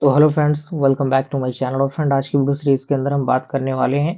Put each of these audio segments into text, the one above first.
तो hello friends, welcome back to my channel. और friend, आज की वीडियो सीरीज के अंदर हम बात करने वाले हैं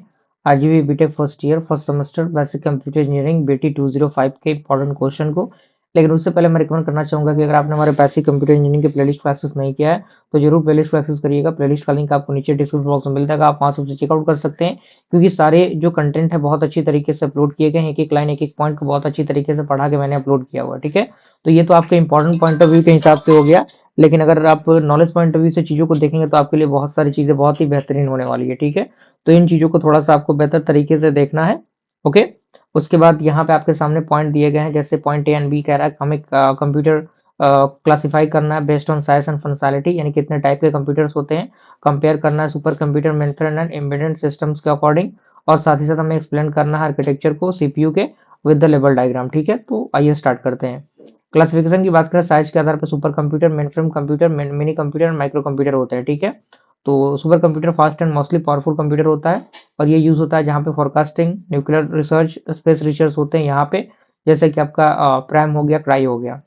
RGV B Tech first year first semester basic computer engineering BT 205 के इंपॉर्टेंट क्वेश्चन को। लेकिन उससे पहले मैं रिकमेंड करना चाहूंगा कि अगर आपने हमारे बेसिक कंप्यूटर इंजीनियरिंग के प्लेलिस्ट को एक्सेस नहीं किया है तो जरूर प्लेलिस्ट को एक्सेस करिएगा। प्लेलिस्ट का लिंक आपको नीचे डिस्क्रिप्शन बॉक्स में मिल जाएगा, आप वहां से उसे चेकआउट कर सकते हैं, क्योंकि सारे जो कंटेंट है बहुत अच्छी तरीके से अपलोड किए गए हैं। एक एक लाइन एक एक पॉइंट को बहुत अच्छी तरीके से पढ़ा के मैंने अपलोड किया हुआ है। ठीक है, तो ये तो आपके इंपॉर्टेंट पॉइंट ऑफ व्यू के हिसाब से हो गया। लेकिन अगर आप नॉलेज पॉइंट ऑफ व्यू से चीज़ों को देखेंगे तो आपके लिए बहुत सारी चीज़ें बहुत ही बेहतरीन होने वाली है। ठीक है, तो इन चीज़ों को थोड़ा सा आपको बेहतर तरीके से देखना है। ओके, उसके बाद यहाँ पे आपके सामने पॉइंट दिए गए हैं, जैसे पॉइंट ए एंड बी कह रहा है हमें कंप्यूटर क्लासिफाई करना है based on size and functionality, यानी कितने टाइप के कंप्यूटर्स होते हैं। कंपेयर करना है super computer method and embedded systems के अकॉर्डिंग। और साथ ही साथ हमें एक्सप्लेन करना है आर्किटेक्चर को सीपीयू के विद द लेवल डायग्राम। ठीक है, तो आइए स्टार्ट करते हैं। क्लासिफिकेशन की बात करें, साइज के आधार पर super computer, mainframe computer, mini computer, micro computer होते हैं। ठीक है, तो super computer fast and mostly powerful computer होता है, और ये यूज होता है जहाँ पे forecasting, nuclear research, space research होते हैं यहाँ पे, जैसे कि आपका प्राइम हो गया, क्राई हो गया।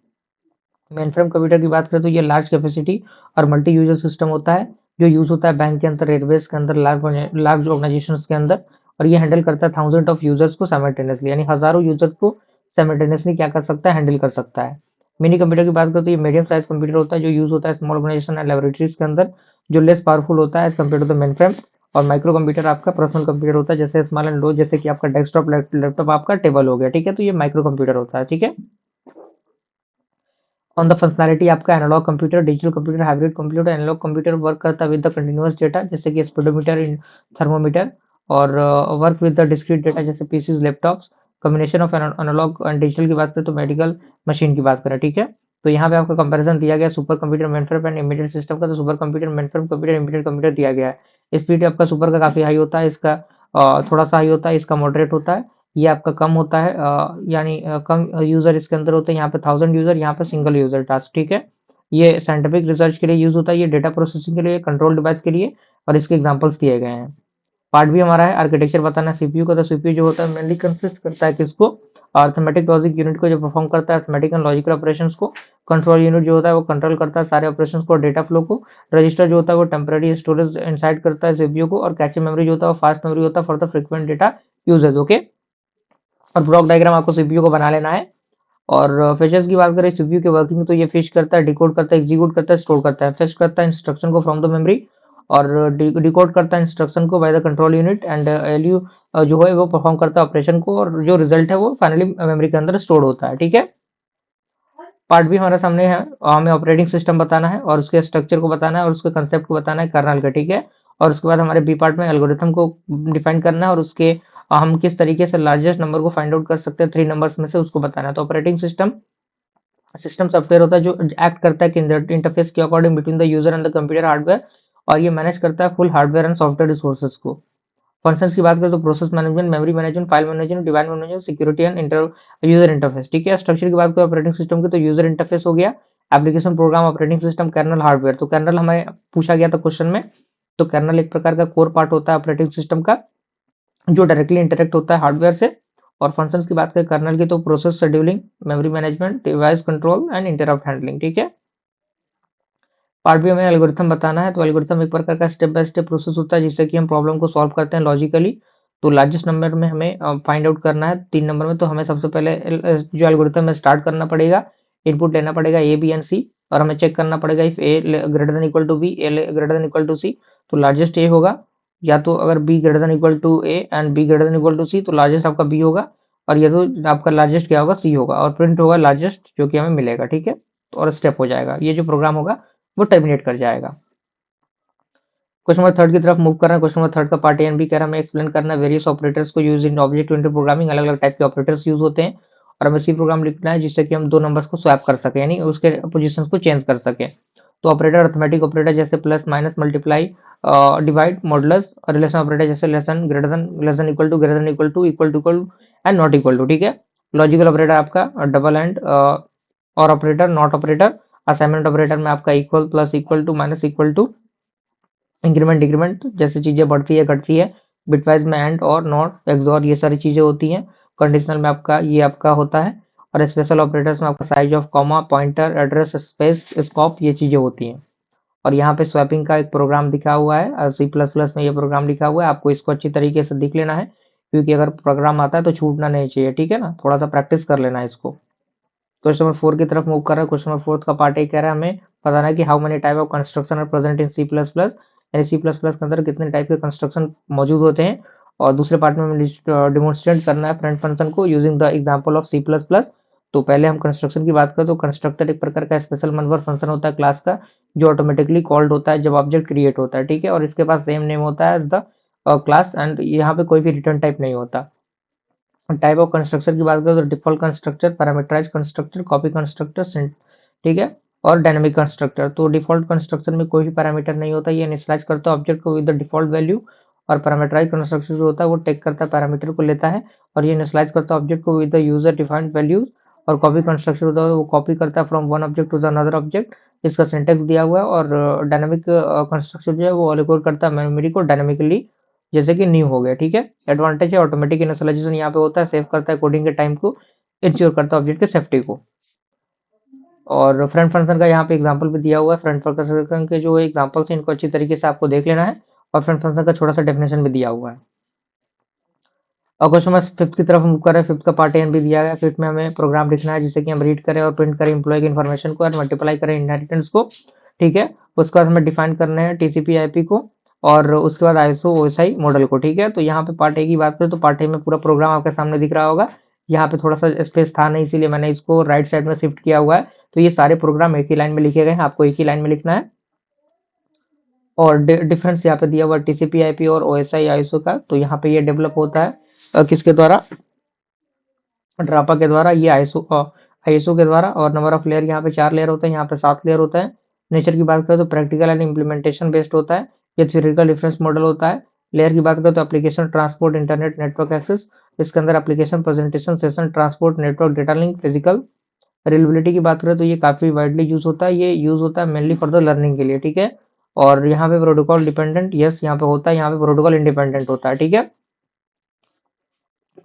मेनफ्रेम कंप्यूटर की बात करें तो ये लार्ज कैपेसिटी और मल्टी यूजर सिस्टम होता है, जो यूज होता है बैंक के अंदर, रेलवेज के अंदर, लार्ज ऑर्गेनाइजेशन के अंदर। और ये हैंडल करता है थाउजेंड ऑफ यूजर्स को साइमल्टेनियसली, यानी हजारों यूजर्स को साइमल्टेनियसली क्या कर सकता है, हैंडल कर सकता है। मिनी कंप्यूटर की बात करें तो ये मीडियम साइज कंप्यूटर होता है, जो यूज होता है स्मॉल ऑर्गेनाइजेशन एंड लेबोरेटरीज के अंदर, जो लेस पावरफुल होता है compare to the mainframe. और माइक्रो कंप्यूटर आपका पर्सनल कंप्यूटर होता है, जैसे स्मॉल एंड लो, जैसे कि आपका डेस्कटॉप, लैपटॉप आपका टेबल हो गया। ठीक है, तो ये माइक्रो कंप्यूटर होता है। ठीक है, ऑन द फंक्शनैलिटी आपका analogue computer, digital computer, hybrid computer. Analogue computer work करता है विद द कंटिन्यूअस डेटा, जैसे कि स्पीडोमीटर, इन थर्मोमीटर। और work with the discrete data, जैसे PCs, laptops. Combination of analogue and digital की बात करें तो मेडिकल मशीन की बात करें। ठीक है, तो यहाँ पे आपका कंपैरिजन दिया गया super computer, mainframe and embedded system का। तो super computer, mainframe computer, embedded computer दिया गया है। स्पीड आपका सुपर का काफी हाई होता है, इसका थोड़ा सा हाई होता है, इसका मॉडरेट होता है। ये आपका कम होता है, यानी कम यूजर इसके अंदर होते हैं, यहाँ पे 1000 यूजर, यहाँ पे सिंगल यूजर टास्क। ठीक है, ये साइंटिफिक रिसर्च के लिए यूज होता है, ये डेटा प्रोसेसिंग के लिए, कंट्रोल डिवाइस के लिए। और इसके एग्जांपल्स दिए गए हैं। पार्ट भी हमारा है आर्किटेक्चर बताना सीपीयू का। तो सीपीयू जो होता है मेनली कंसिस्ट करता है किसको, अर्थमेटिक लॉजिक यूनिट को, जो परफॉर्म करता है अर्थमेटिक एंड लॉजिकल ऑपरेशंस को। कंट्रोल यूनिट जो होता है वो कंट्रोल करता है सारे ऑपरेशंस को, डेटा फ्लो को। रजिस्टर जो होता है वो टेम्पररी स्टोरेज इंसाइड करता है सीपीयू को। और कैचे मेमोरी जो होता है वो फास्ट मेमोरी होता है for the frequent data usage. Okay, और ब्लॉक डायग्राम आपको सीपीयू को बना लेना है। और फीचर्स की बात करें सीपीयू के वर्किंग, तो ये फिश करता है, डिकोड करता है, एग्जीक्यूट करता है, स्टोर करता है। फिश करता है इंस्ट्रक्शन को फ्रॉम द मेमोरी, और डिकोड करता है इंस्ट्रक्शन को by the control unit. And ALU जो है वो परफॉर्म करता है ऑपरेशन को, और जो रिजल्ट है वो फाइनली मेमोरी के अंदर स्टोर होता है। ठीक है, पार्ट भी हमारे सामने है, हमें ऑपरेटिंग सिस्टम बताना है, और उसके स्ट्रक्चर को बताना है, और उसके कंसेप्ट को बताना है कर्नल का। ठीक है, और उसके बाद हमारे बी पार्ट में एल्गोरिथम को डिफाइन करना है, और उसके हम किस तरीके से लार्जेस्ट नंबर को फाइंड आउट कर सकते हैं 3 नंबर्स में से, उसको बताना है। तो ऑपरेटिंग सिस्टम सिस्टम सॉफ्टवेयर होता है जो एक्ट करता है कि इंटरफेस के according between the user and the computer hardware, और ये मैनेज करता है full hardware and software resources को। फंक्शंस की बात करें तो process management, memory management, file management, device management, security and user interface. ठीक है, स्ट्रक्चर की बात करें ऑपरेटिंग सिस्टम की, तो यूजर इंटरफेस हो गया, application, program, operating system, kernel, hardware. तो कर्नल हमें पूछा गया था क्वेश्चन में। तो कर्नल एक प्रकार का कोर पार्ट होता है ऑपरेटिंग सिस्टम का, जो डायरेक्टली इंटरेक्ट होता है हार्डवेयर से। और फंक्शंस की बात करें कर्नल की, तो process scheduling, memory management, device control and interrupt handling. ठीक है, पार्ट भी हमें एल्गोरिथम बताना है। तो एल्गोरिथम एक प्रकार का स्टेप बाय स्टेप प्रोसेस होता है, जिससे कि हम प्रॉब्लम को सॉल्व करते हैं लॉजिकली। तो लार्जेस्ट नंबर में हमें फाइंड आउट करना है 3 नंबर में, तो हमें सबसे पहले जो एल्गोरिथम है स्टार्ट करना पड़ेगा, इनपुट लेना पड़ेगा ए बी एंड सी, और हमें चेक करना पड़ेगा if A greater than equal to B, A greater than equal to C. तो लार्जेस्ट ए होगा, या तो अगर B greater than equal to A and B greater than equal to C, तो लार्जेस्ट आपका बी होगा। और या तो आपका लार्जेस्ट क्या होगा, सी होगा, और प्रिंट होगा लार्जेस्ट, जो कि हमें मिलेगा। ठीक है, तो और स्टेप हो जाएगा, ये जो प्रोग्राम होगा वो टर्मिनेट कर जाएगा। क्वेश्चन नंबर थर्ड की तरफ मूव कर रहे हैं। क्वेश्चन नंबर थर्ड का पार्ट ए एंड बी कह रहा है हमें एक्सप्लेन करना है वेरियस ऑपरेटर्स को use in object oriented programming. अलग अलग टाइप के ऑपरेटर्स यूज होते हैं, और हमें सी प्रोग्राम लिखना है जिससे कि हम 2 नंबर्स को स्वैप कर सके, यानी उसके पोजीशंस को चेंज कर सके। तो ऑपरेटर अर्थमेटिक ऑपरेटर जैसे plus, minus, multiply, divide, modulus. और रिलेशन ऑपरेटर जैसे less than, greater than, less than equal to, greater than equal to, equal to equal and not equal to. ठीक है, logical operator आपका double and or operator, not operator. Assignment operator में आपका equal, plus, equal to, minus, equal to, increment decrement, जैसे चीजें बढ़ती है घटती है। बिटवाइज में एंड और नॉट, एक्सॉर, ये सारी चीजें होती हैं। कंडीशनल में आपका ये आपका होता है। और स्पेशल ऑपरेटर्स में आपका size of comma, pointer, address, space, scope, ये चीजें होती हैं। और यहाँ पे स्वैपिंग का एक प्रोग्राम दिखा हुआ है, सी प्लस प्लस में ये प्रोग्राम लिखा हुआ है, आपको इसको अच्छी तरीके से देख लेना है, क्योंकि अगर प्रोग्राम आता है तो छूटना नहीं चाहिए, ठीक है ना, थोड़ा सा प्रैक्टिस कर लेना है इसको। क्वेश्चन नंबर 4 की तरफ मूव कर रहा है। क्वेश्चन नंबर 4 का पार्ट ए कह रहा है हमें बताना है कि how many type of construction are present in C plus plus, यानी सी प्लस प्लस के अंदर कितने टाइप के कंस्ट्रक्शन मौजूद होते हैं। और दूसरे पार्ट में हमें डिमोन्स्ट्रेट करना है फ्रेंड फंक्शन को using the example of C plus plus. तो पहले हम कंस्ट्रक्शन की बात करें तो कंस्ट्रक्टर एक प्रकार का स्पेशल मेंबर फंक्शन होता है क्लास का, जो ऑटोमेटिकली कॉल्ड होता है जब ऑब्जेक्ट क्रिएट होता है, ठीक है, और इसके पास सेम नेम होता है द क्लास, एंड यहाँ पे कोई भी रिटर्न टाइप नहीं होता। टाइप ऑफ कंस्ट्रक्टर की बात करें तो default constructor, parameterise constructor, copy constructor, ठीक है, और डायनामिक कंस्ट्रक्टर। तो डिफॉल्ट कंस्ट्रक्टर में कोई भी पैरामीटर नहीं होता, ये इनिशियलाइज करता है ऑब्जेक्ट को विद द डिफॉल्ट वैल्यू। और पैरामीटराइज कंस्ट्रक्टर जो होता है वो टेक करता है पैरामीटर को लेता है और ये इनिशियलाइज करता है ऑब्जेक्ट को with the user defined values. और कॉपी कंस्ट्रक्टर होता है वो कॉपी करता है from one object to the another object, इसका सिंटेक्स दिया हुआ है। और डायनामिक कंस्ट्रक्टर जो है वो अलोकेट करता है मेमोरी को डायनामिकली, जैसे कि न्यू हो गया, ठीक है। एडवांटेज है ऑटोमेटिक इनिशियलाइजेशन यहाँ पे होता है, सेव करता है कोडिंग के टाइम को, इंश्योर करता है ऑब्जेक्ट के सेफ्टी को। और फ्रंट फंक्शन का यहाँ पे एग्जांपल भी दिया हुआ है, फ्रंट फंक्शन के जो एग्जांपल्स हैं इनको अच्छी तरीके से आपको देख लेना है, और फ्रंट फंक्शन का छोटा सा डेफिनेशन भी दिया हुआ है। और क्वेश्चन नंबर 5 की तरफ मूव कर रहे हैं। 5 का पार्ट एन भी दिया गया। 5 में हमें प्रोग्राम लिखना है जिससे कि हम रीड करें और प्रिंट करें एम्प्लॉय की इन्फॉर्मेशन को और मल्टीप्लाई करें इनहेरिटेंस को, ठीक है। उसके बाद हमें डिफाइन करना है टीसीपी आईपी को और उसके बाद आईएसओ ओएसआई मॉडल को, ठीक है। तो यहाँ पे पार्ट ए की बात करें तो पार्ट ए में पूरा प्रोग्राम आपके सामने दिख रहा होगा। यहाँ पे थोड़ा सा स्पेस था नहीं, इसीलिए मैंने इसको राइट साइड में शिफ्ट किया हुआ है। तो ये सारे प्रोग्राम एक ही लाइन में लिखे गए हैं, आपको एक ही लाइन में लिखना है। और डिफरेंस यहाँ पे दिया हुआ टीसीपी आईपी और ओएसआई आईएसओ का। तो यहाँ पे ये डेवलप होता है किसके द्वारा, ड्रापा के द्वारा, ये आईएसओ के द्वारा। और नंबर ऑफ लेयर यहाँ पे 4 लेयर होते हैं, यहाँ पे 7 लेयर होता है। नेचर की बात करें तो प्रैक्टिकल एंड इम्प्लीमेंटेशन बेस्ड होता है, ये थ्योरेटिकल डिफरेंस मॉडल होता है। लेयर की बात करें तो application transport internet network access, इसके अंदर application presentation session transport network data link physical. Reliability की बात करें तो ये काफी वाइडली यूज होता है, ये यूज होता है मेनली फॉर द लर्निंग के लिए, ठीक है। और यहाँ पे प्रोटोकॉल डिपेंडेंट, यस यहाँ पे होता है, यहाँ पे प्रोटोकॉल इंडिपेंडेंट होता है, ठीक है।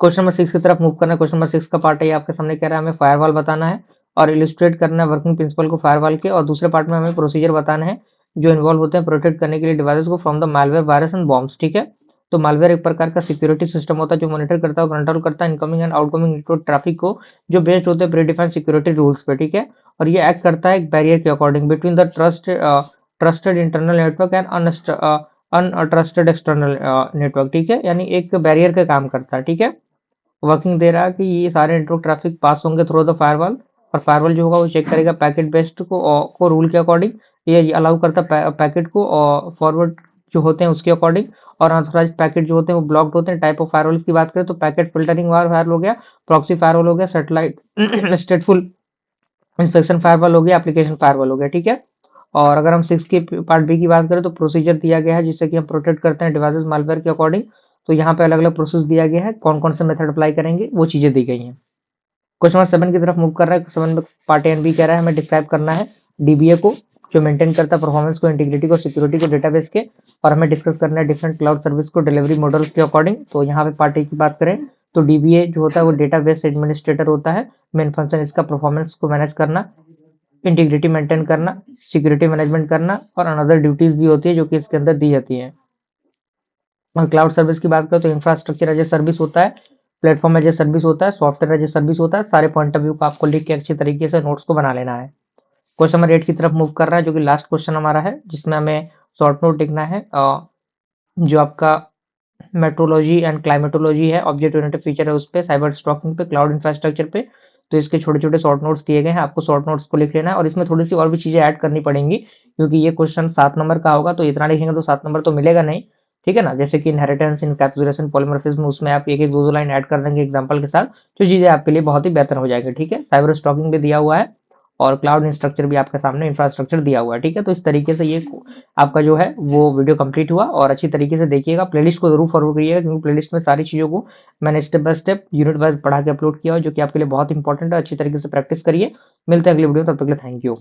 क्वेश्चन नंबर 6 की तरफ मूव करना है। क्वेश्चन नंबर 6 का पार्ट है ये आपके सामने कह रहा है हमें फायरवॉल बताना है और इलस्ट्रेट करना है वर्किंग प्रिंसिपल को फायरवॉल के, और दूसरे पार्ट में हमें प्रोसीजर बताना है जो इन्वॉल्व होते हैं प्रोटेक्ट करने के लिए डिवाइसेस को from the malware virus and bombs, ठीक है। तो मालवेयर एक प्रकार का सिक्योरिटी सिस्टम होता है जो मॉनिटर करता है और कंट्रोल करता है incoming and outgoing network traffic को, जो बेस्ड होते हैं प्रीडिफाइंड सिक्योरिटी रूल्स पे, ठीक है। और ये एक्ट करता है एक बैरियर के according between the trusted internal network and untrusted external network, ठीक है, यानी एक बैरियर का काम करता है, ठीक है। वर्किंग दे रहा है कि ये सारे नेटवर्क ट्रैफिक पास होंगे थ्रू द फायरवॉल, और फायरवॉल जो होगा वो चेक करेगा पैकेट बेस्ड को रूल के अकॉर्डिंग, ये अलाउ करता है पैकेट को फॉरवर्ड जो होते हैं उसके अकॉर्डिंग। और अनऑथराइज्ड पैकेट जो होते हैं वो ब्लॉक्ड होते हैं। टाइप ऑफ फायरवॉल की बात करें तो पैकेट फिल्टरिंग फायरवॉल हो गया, प्रॉक्सी फायरवॉल हो गया, सैटेलाइट स्टेटफुल इंस्पेक्शन फायरवॉल हो गया, एप्लीकेशन फायरवॉल हो गया, ठीक है। और अगर हम 6 के पार्ट बी की बात करें तो प्रोसीजर दिया गया है जिससे कि हम प्रोटेक्ट करते हैं डिवाइसेस मालवेयर के अकॉर्डिंग। तो यहाँ पे अलग अलग प्रोसेस दिया गया है, कौन कौन से मेथड अप्लाई करेंगे वो चीजें दी गई हैं। क्वेश्चन नंबर 7 की तरफ मूव कर रहा है। 7 में पार्ट ए एंड बी कह रहा है हमें डिस्क्राइब करना है डीबीए को, जो मेंटेन करता है परफॉर्मेंस को, इंटीग्रिटी को, सिक्योरिटी को डेटाबेस के। और हमें डिस्कस करना है डिफरेंट क्लाउड सर्विस को डिलीवरी मॉडल्स के अकॉर्डिंग। तो यहाँ पे पार्ट ए की बात करें तो डीबीए जो होता है वो डेटाबेस एडमिनिस्ट्रेटर होता है, मेन फंक्शन इसका परफॉर्मेंस को मैनेज करना, इंटीग्रिटी मेंटेन करना, सिक्योरिटी मैनेजमेंट करना, और अनदर ड्यूटीज भी होती है जो कि इसके अंदर दी जाती है। और क्लाउड सर्विस की बात करें तो इंफ्रास्ट्रक्चर एज ए सर्विस होता है, प्लेटफॉर्म एज ए सर्विस होता है, सॉफ्टवेयर एज ए सर्विस होता है। सारे पॉइंट ऑफ व्यू को आपको लिख के अच्छी तरीके से नोट्स को बना लेना है। क्वेश्चन नंबर 8 की तरफ मूव कर रहा है जो कि लास्ट क्वेश्चन हमारा है, जिसमें हमें शॉर्ट नोट लिखना है जो आपका मेट्रोलॉजी एंड क्लाइमेटोलॉजी है, ऑब्जेक्ट ओरिएंटेड फीचर है उस पे, साइबर स्टॉकिंग पे, क्लाउड इंफ्रास्ट्रक्चर पे। तो इसके छोटे छोटे शॉर्ट नोट्स दिए गए हैं, आपको शॉर्ट नोट्स को लिख लेना है और इसमें थोड़ी सी और भी चीजें ऐड करनी पड़ेंगी क्योंकि ये क्वेश्चन 7 नंबर का होगा, तो इतना लिखेंगे तो 7 नंबर तो मिलेगा नहीं, ठीक है ना। जैसे कि इनहेरिटेंस, इनकैप्सुलेशन, पॉलीमॉर्फिज्म, उसमें आप एक एक दो दो लाइन ऐड कर देंगे एग्जांपल के साथ, जो चीजें आपके लिए बहुत ही बेहतर हो जाएगी, ठीक है। साइबर स्टॉकिंग भी दिया हुआ है और क्लाउड इंस्ट्रक्चर भी आपके सामने इंफ्रास्ट्रक्चर दिया हुआ है, ठीक है। तो इस तरीके से ये आपका जो है वो वीडियो कंप्लीट हुआ, और अच्छी तरीके से देखिएगा, प्लेलिस्ट को जरूर फॉलो करिएगा क्योंकि प्लेलिस्ट में सारी चीजों को मैंने step by step unit wise पढ़ा के अपलोड किया हो, जो कि आपके लिए बहुत इंपॉर्टेंट है। अच्छी तरीके से प्रैक्टिस करिए। मिलते हैं अगली वीडियो, तब तक के लिए थैंक यू।